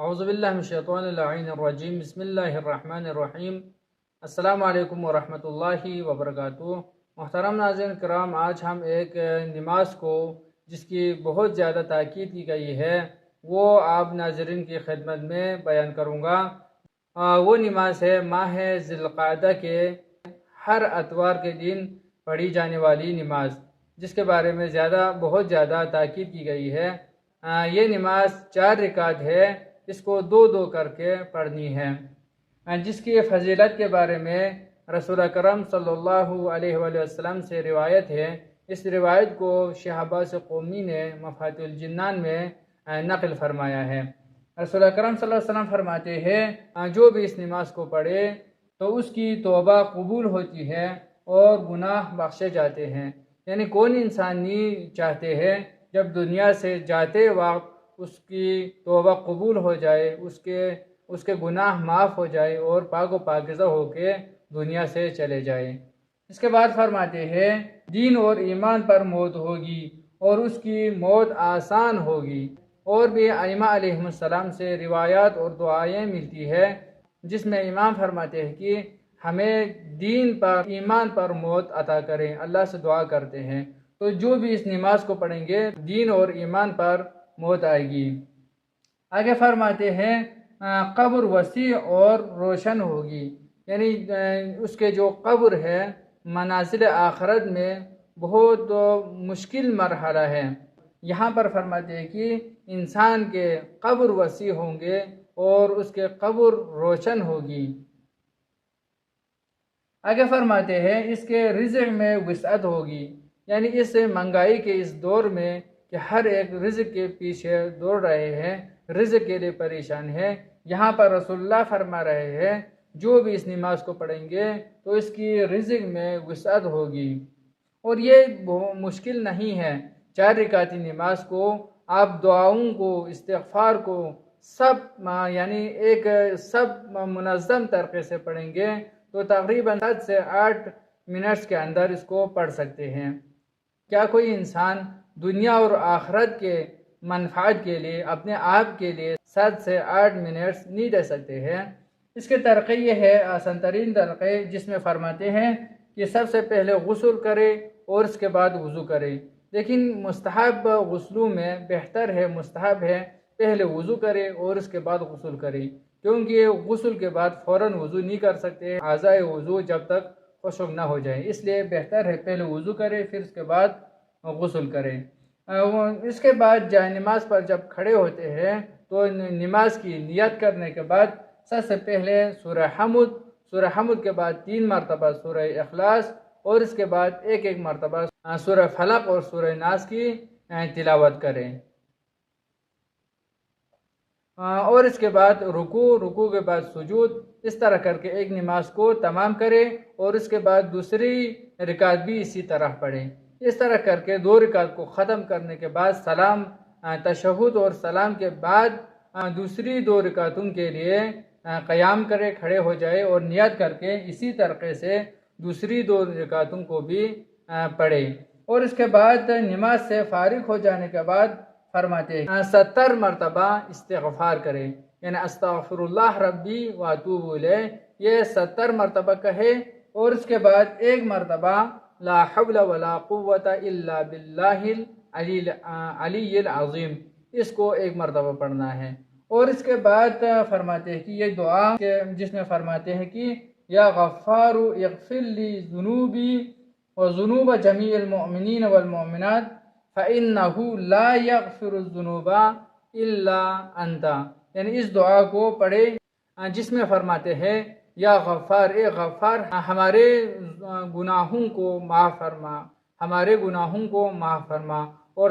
اعوذ باللہ من الشیطان اللعین الرجیم، بسم اللہ الرحمن الرحیم۔ السلام علیکم ورحمۃ اللہ وبرکاتہ۔ محترم ناظرین کرام، آج ہم ایک نماز کو جس کی بہت زیادہ تاکید کی گئی ہے وہ آپ ناظرین کی خدمت میں بیان کروں گا۔ وہ نماز ہے ماہ ذی القعدہ کے ہر اتوار کے دن پڑھی جانے والی نماز، جس کے بارے میں بہت زیادہ تاکید کی گئی ہے۔ یہ نماز 4 رکعت ہے، اس کو 2 کر کے پڑھنی ہے، جس کی فضیلت کے بارے میں رسول اکرم صلی اللہ علیہ وآلہ وسلم سے روایت ہے۔ اس روایت کو شیخ عباس قومی نے مفاتیح الجنان میں نقل فرمایا ہے۔ رسول اکرم صلی اللہ علیہ وسلم فرماتے ہیں جو بھی اس نماز کو پڑھے تو اس کی توبہ قبول ہوتی ہے اور گناہ بخشے جاتے ہیں۔ یعنی کون انسان نہیں چاہتے ہیں جب دنیا سے جاتے وقت اس کی توبہ قبول ہو جائے، اس کے گناہ معاف ہو جائے اور پاک و پاکیزہ ہو کے دنیا سے چلے جائے۔ اس کے بعد فرماتے ہیں دین اور ایمان پر موت ہوگی اور اس کی موت آسان ہوگی۔ اور بھی ائمہ علیہم السلام سے روایات اور دعائیں ملتی ہے جس میں امام فرماتے ہیں کہ ہمیں دین پر ایمان پر موت عطا کریں، اللہ سے دعا کرتے ہیں۔ تو جو بھی اس نماز کو پڑھیں گے دین اور ایمان پر موت آئے گی۔ آگے فرماتے ہیں قبر وسیع اور روشن ہوگی، یعنی اس کے جو قبر ہے منازل آخرت میں بہت مشکل مرحلہ ہے۔ یہاں پر فرماتے ہیں کہ انسان کے قبر وسیع ہوں گے اور اس کے قبر روشن ہوگی۔ آگے فرماتے ہیں اس کے رزق میں وسعت ہوگی، یعنی اس مہنگائی کے اس دور میں کہ ہر ایک رزق کے پیچھے دوڑ رہے ہیں، رزق کے لیے پریشان ہے، یہاں پر رسول اللہ فرما رہے ہیں جو بھی اس نماز کو پڑھیں گے تو اس کی رزق میں وسعت ہوگی۔ اور یہ مشکل نہیں ہے، 4 رکعتی نماز کو آپ دعاؤں کو، استغفار کو سب منظم طریقے سے پڑھیں گے تو تقریباً 7 سے 8 منٹس کے اندر اس کو پڑھ سکتے ہیں۔ کیا کوئی انسان دنیا اور آخرت کے منفعت کے لیے اپنے آپ کے لیے 7 سے 8 منٹس نہیں دے سکتے ہیں؟ اس کے طریقے یہ ہے، آسان ترین طریقے، جس میں فرماتے ہیں کہ سب سے پہلے غسل کرے اور اس کے بعد وضو کرے۔ لیکن مستحب غسلوں میں بہتر ہے، مستحب ہے پہلے وضو کرے اور اس کے بعد غسل کرے، کیونکہ غسل کے بعد فوراً وضو نہیں کر سکتے اعضائے وضو جب تک خشک نہ ہو جائے، اس لیے بہتر ہے پہلے وضو کرے پھر اس کے بعد غسل کرے۔ اس کے بعد جائے نماز پر جب کھڑے ہوتے ہیں تو نماز کی نیت کرنے کے بعد سب سے پہلے سورہ حمد کے بعد 3 مرتبہ سورہ اخلاص اور اس کے بعد ایک مرتبہ سورہ فلق اور سورہ ناس کی تلاوت کریں، اور اس کے بعد رکوع کے بعد سجود، اس طرح کر کے ایک نماز کو تمام کرے اور اس کے بعد دوسری رکعت بھی اسی طرح پڑھیں۔ اس طرح کر کے 2 رکعت کو ختم کرنے کے بعد سلام، تشہد اور سلام کے بعد دوسری 2 رکعتوں کے لیے قیام کرے، کھڑے ہو جائے اور نیت کر کے اسی طریقے سے دوسری 2 رکعتوں کو بھی پڑھے۔ اور اس کے بعد نماز سے فارغ ہو جانے کے بعد فرماتے ہیں 70 مرتبہ استغفار کرے، یعنی استغفر اللہ ربی واتوب الیہ، یہ 70 مرتبہ کہے اور اس کے بعد 1 مرتبہ لا حول ولا قوت الا باللہ العلی العظیم، اس کو 1 مرتبہ پڑھنا ہے۔ اور اس کے بعد فرماتے ہیں کہ یہ دعا جس میں فرماتے ہیں کہ یا غفار اغفر لی ذنوبی وذنوب جمیع المؤمنین والمؤمنات فإنہ لا یغفر الذنوب الا انت، یعنی اس دعا کو پڑھے جس میں فرماتے ہیں یا غفار، اے غفار ہمارے گناہوں کو معاف فرما، ہمارے گناہوں کو معاف فرما اور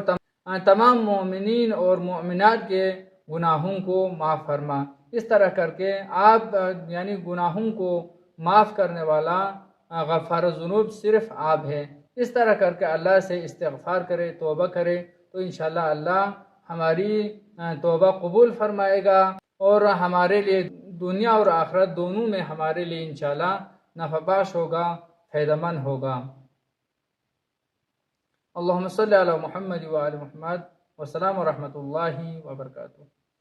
تمام مومنین اور مومنات کے گناہوں کو معاف فرما۔ اس طرح کر کے آپ یعنی گناہوں کو معاف کرنے والا غفار الذنوب صرف آپ ہے۔ اس طرح کر کے اللہ سے استغفار کرے، توبہ کرے تو انشاءاللہ اللہ ہماری توبہ قبول فرمائے گا اور ہمارے لیے دنیا اور آخرت دونوں میں ہمارے لیے انشاءاللہ نفع بخش ہوگا، فائدہ مند ہوگا۔ اللہم صلی علی محمد وعلی محمد، والسلام ورحمۃ اللہ وبرکاتہ۔